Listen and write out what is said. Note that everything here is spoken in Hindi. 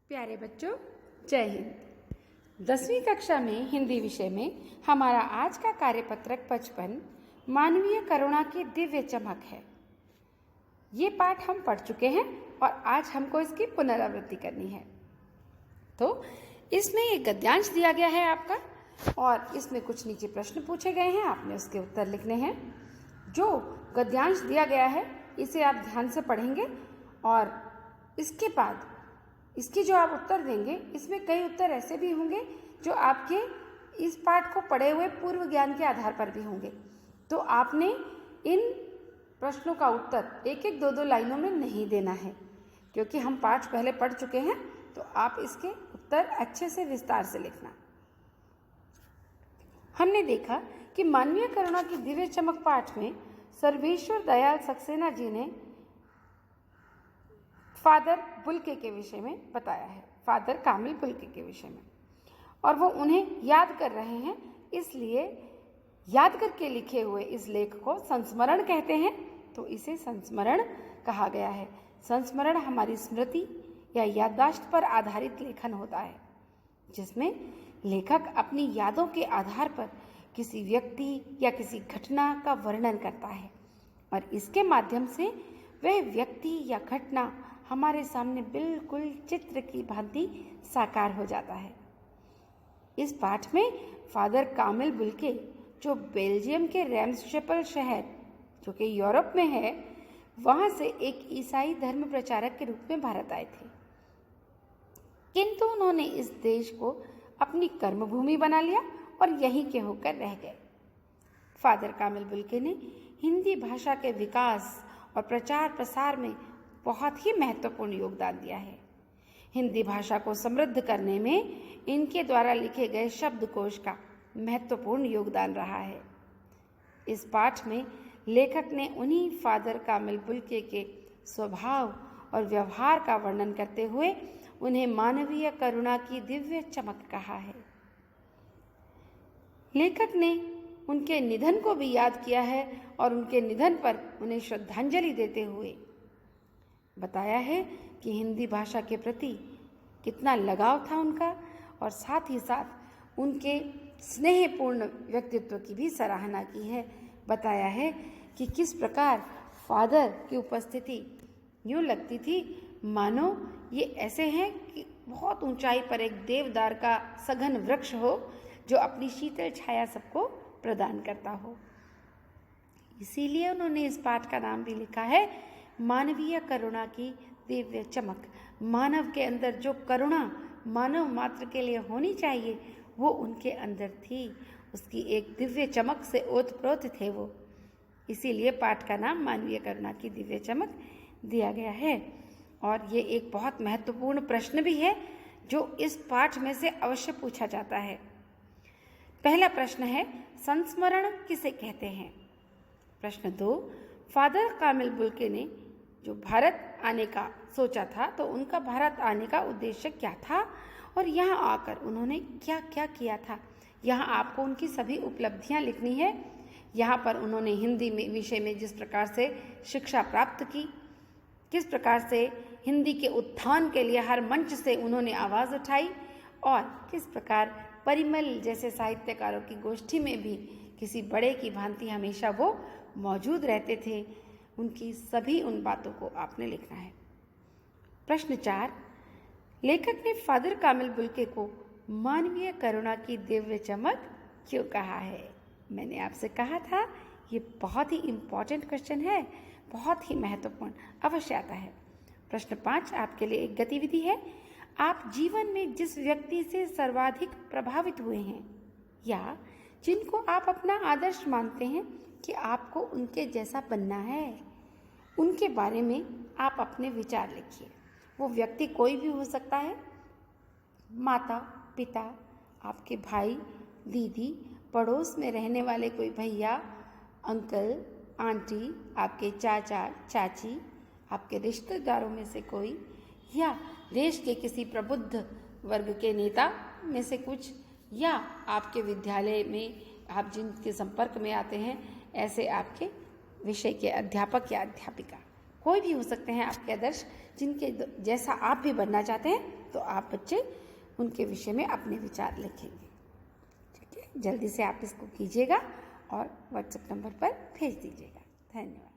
प्यारे बच्चों, जय हिंद। 10वीं कक्षा में हिंदी विषय में हमारा आज का कार्यपत्रक 55 मानवीय करुणा की दिव्य चमक है। ये पाठ हम पढ़ चुके हैं और आज हमको इसकी पुनरावृत्ति करनी है। तो इसमें एक गद्यांश दिया गया है आपका और इसमें कुछ नीचे प्रश्न पूछे गए हैं, आपने उसके उत्तर लिखने हैं। जो गद्यांश दिया गया है इसे आप ध्यान से पढ़ेंगे और इसके बाद इसकी जो आप उत्तर देंगे, इसमें कई उत्तर ऐसे भी होंगे जो आपके इस पाठ को पढ़े हुए पूर्व ज्ञान के आधार पर भी होंगे। तो आपने इन प्रश्नों का उत्तर एक एक दो लाइनों में नहीं देना है, क्योंकि हम पाठ पहले पढ़ चुके हैं। तो आप इसके उत्तर अच्छे से विस्तार से लिखना। हमने देखा कि मानवीय करुणा की दिव्य चमक पाठ में सर्वेश्वर दयाल सक्सेना जी ने फादर बुल्के के विषय में बताया है, फादर कामिल बुल्के के विषय में, और वो उन्हें याद कर रहे हैं। इसलिए याद करके लिखे हुए इस लेख को संस्मरण कहते हैं। तो इसे संस्मरण कहा गया है। संस्मरण हमारी स्मृति या याददाश्त पर आधारित लेखन होता है, जिसमें लेखक अपनी यादों के आधार पर किसी व्यक्ति या किसी घटना का वर्णन करता है और इसके माध्यम से वह व्यक्ति या घटना हमारे सामने बिल्कुल चित्र की भांति साकार हो जाता है। इस पाठ में फादर कामिल बुल्के, जो बेल्जियम के रैम्सशेपल शहर, जो कि यूरोप में है, वहां से एक ईसाई धर्म प्रचारक के रूप में भारत आए थे, किंतु उन्होंने इस देश को अपनी कर्मभूमि बना लिया और यहीं के होकर रह गए। फादर कामिल बुल्के ने हिंदी भाषा के विकास और प्रचार प्रसार में बहुत ही महत्वपूर्ण योगदान दिया है। हिंदी भाषा को समृद्ध करने में इनके द्वारा लिखे गए शब्दकोश का महत्वपूर्ण योगदान रहा है। इस पाठ में लेखक ने उन्हीं फादर कामिल बुल्के के स्वभाव और व्यवहार का वर्णन करते हुए उन्हें मानवीय करुणा की दिव्य चमक कहा है। लेखक ने उनके निधन को भी याद किया है और उनके निधन पर उन्हें श्रद्धांजलि देते हुए बताया है कि हिंदी भाषा के प्रति कितना लगाव था उनका, और साथ ही साथ उनके स्नेहपूर्ण व्यक्तित्व की भी सराहना की है। बताया है कि किस प्रकार फादर की उपस्थिति यूँ लगती थी मानो ये ऐसे हैं कि बहुत ऊंचाई पर एक देवदार का सघन वृक्ष हो जो अपनी शीतल छाया सबको प्रदान करता हो। इसीलिए उन्होंने इस पाठ का नाम भी लिखा है मानवीय करुणा की दिव्य चमक। मानव के अंदर जो करुणा मानव मात्र के लिए होनी चाहिए वो उनके अंदर थी, उसकी एक दिव्य चमक से ओतप्रोत थे वो। इसीलिए पाठ का नाम मानवीय करुणा की दिव्य चमक दिया गया है। और ये एक बहुत महत्वपूर्ण प्रश्न भी है जो इस पाठ में से अवश्य पूछा जाता है। पहला प्रश्न है, संस्मरण किसे कहते हैं? प्रश्न 2, फादर कामिल बुल्के ने जो भारत आने का सोचा था, तो उनका भारत आने का उद्देश्य क्या था और यहाँ आकर उन्होंने क्या क्या किया था। यहाँ आपको उनकी सभी उपलब्धियाँ लिखनी है। यहाँ पर उन्होंने हिंदी में विषय में जिस प्रकार से शिक्षा प्राप्त की, किस प्रकार से हिंदी के उत्थान के लिए हर मंच से उन्होंने आवाज़ उठाई और किस प्रकार परिमल जैसे साहित्यकारों की गोष्ठी में भी किसी बड़े की भांति हमेशा वो मौजूद रहते थे, उनकी सभी उन बातों को आपने लिखना है। प्रश्न 4, लेखक ने फादर कामिल बुल्के को मानवीय करुणा की दिव्य चमक क्यों कहा है? मैंने आपसे कहा था ये बहुत ही इम्पॉर्टेंट क्वेश्चन है, बहुत ही महत्वपूर्ण, अवश्य आता है। प्रश्न 5 आपके लिए एक गतिविधि है। आप जीवन में जिस व्यक्ति से सर्वाधिक प्रभावित हुए हैं या जिनको आप अपना आदर्श मानते हैं कि आपको उनके जैसा बनना है, उनके बारे में आप अपने विचार लिखिए। वो व्यक्ति कोई भी हो सकता है, माता पिता, आपके भाई दीदी, पड़ोस में रहने वाले कोई भैया अंकल आंटी, आपके चाचा चाची, आपके रिश्तेदारों में से कोई, या देश के किसी प्रबुद्ध वर्ग के नेता में से कुछ, या आपके विद्यालय में आप जिनके संपर्क में आते हैं ऐसे आपके विषय के अध्यापक या अध्यापिका, कोई भी हो सकते हैं आपके आदर्श, जिनके जैसा आप भी बनना चाहते हैं, तो आप बच्चे उनके विषय में अपने विचार लिखेंगे। ठीक है, जल्दी से आप इसको कीजिएगा और व्हाट्सएप नंबर पर भेज दीजिएगा। धन्यवाद।